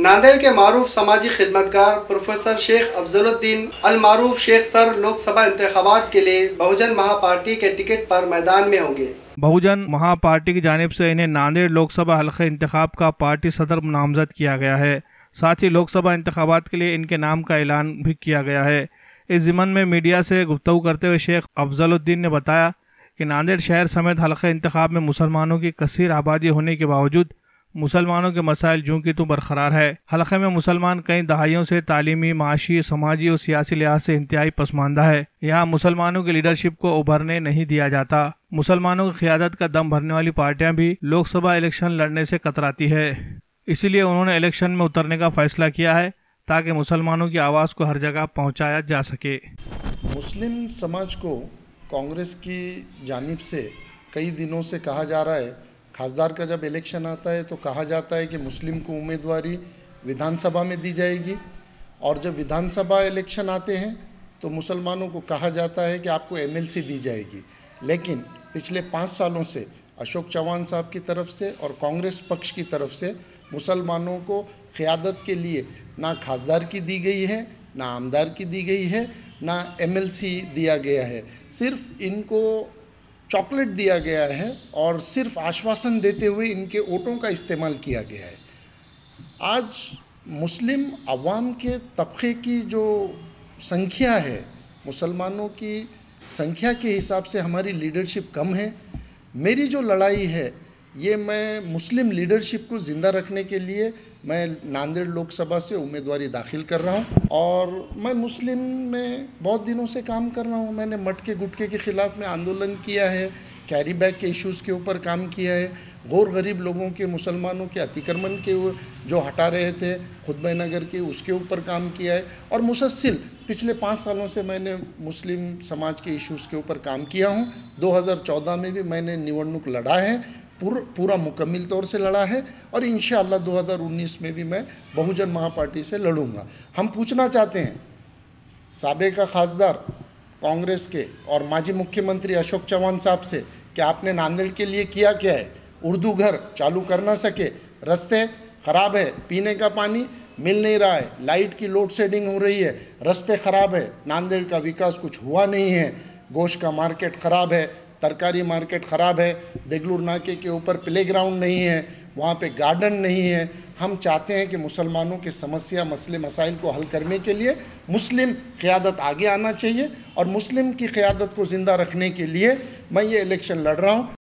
नांदेड़ के मारूफ समाजी खिदमतगार प्रोफेसर शेख अफजलुद्दीन अल मारूफ शेख सर लोकसभा इंतखाबात के लिए बहुजन महापार्टी के टिकट पर मैदान में होंगे। बहुजन महापार्टी की जानिब से इन्हें नांदेड़ लोकसभा हल्के इंतखाब का पार्टी सदर नामजद किया गया है। साथ ही लोकसभा इंतखाबात के लिए इनके नाम का ऐलान भी किया गया है। इस ज़िमन में मीडिया से गुफ्तगू करते हुए शेख अफजलुद्दीन ने बताया कि नांदेड़ शहर समेत हल्के इंतखाब में मुसलमानों की कसीर आबादी होने के बावजूद मुसलमानों के मसाइल जूं की तू बरकरार है। हल्के में मुसलमान कई दहाइयों से तालीमी, माशी, समाजी और सियासी लिहाज से इंतहाई पसमानदा है। यहाँ मुसलमानों की लीडरशिप को उभरने नहीं दिया जाता। मुसलमानों की क़ियादत का दम भरने वाली पार्टियां भी लोकसभा इलेक्शन लड़ने से कतराती है। इसीलिए उन्होंने इलेक्शन में उतरने का फैसला किया है ताकि मुसलमानों की आवाज़ को हर जगह पहुँचाया जा सके। मुस्लिम समाज को कांग्रेस की जानिब से कई दिनों से कहा जा रहा है, खासदार का जब इलेक्शन आता है तो कहा जाता है कि मुस्लिम को उम्मीदवारी विधानसभा में दी जाएगी, और जब विधानसभा इलेक्शन आते हैं तो मुसलमानों को कहा जाता है कि आपको एमएलसी दी जाएगी। लेकिन पिछले 5 सालों से अशोक चौहान साहब की तरफ से और कांग्रेस पक्ष की तरफ से मुसलमानों को क़ियादत के लिए ना खासदार की दी गई है, ना आमदार की दी गई है, ना एमएलसी दिया गया है। सिर्फ इनको चॉकलेट दिया गया है और सिर्फ आश्वासन देते हुए इनके वोटों का इस्तेमाल किया गया है। आज मुस्लिम अवाम के तबके की जो संख्या है, मुसलमानों की संख्या के हिसाब से हमारी लीडरशिप कम है। मेरी जो लड़ाई है ये मैं मुस्लिम लीडरशिप को ज़िंदा रखने के लिए मैं नांदेड़ लोकसभा से उम्मीदवारी दाखिल कर रहा हूँ, और मैं मुस्लिम में बहुत दिनों से काम कर रहा हूँ। मैंने मटके गुटके के ख़िलाफ़ में आंदोलन किया है, कैरी बैग के इश्यूज़ के ऊपर काम किया है, गौर गरीब लोगों के, मुसलमानों के अतिक्रमण के जो हटा रहे थे खुतबा नगर के, उसके ऊपर काम किया है, और मुसलसल पिछले 5 सालों से मैंने मुस्लिम समाज के इश्यूज़ के ऊपर काम किया हूँ। 2014 में भी मैंने निवडणूक लड़ा है, पूरा मुकम्मल तौर से लड़ा है, और इंशाअल्लाह 2019 में भी मैं बहुजन महापार्टी से लड़ूंगा। हम पूछना चाहते हैं साबिक़ा खासदार कांग्रेस के और माजी मुख्यमंत्री अशोक चौहान साहब से कि आपने नांदेड़ के लिए किया क्या है? उर्दू घर चालू कर ना सके, रास्ते ख़राब है, पीने का पानी मिल नहीं रहा है, लाइट की लोड शेडिंग हो रही है, रास्ते ख़राब है, नांदेड़ का विकास कुछ हुआ नहीं है, गोश्त का मार्केट ख़राब है, तरकारी मार्केट ख़राब है, देगलूर नाके के ऊपर प्ले ग्राउंड नहीं है, वहाँ पे गार्डन नहीं है। हम चाहते हैं कि मुसलमानों की समस्या, मसले मसाइल को हल करने के लिए मुस्लिम क़ियादत आगे आना चाहिए, और मुस्लिम की क़ियादत को ज़िंदा रखने के लिए मैं ये इलेक्शन लड़ रहा हूँ।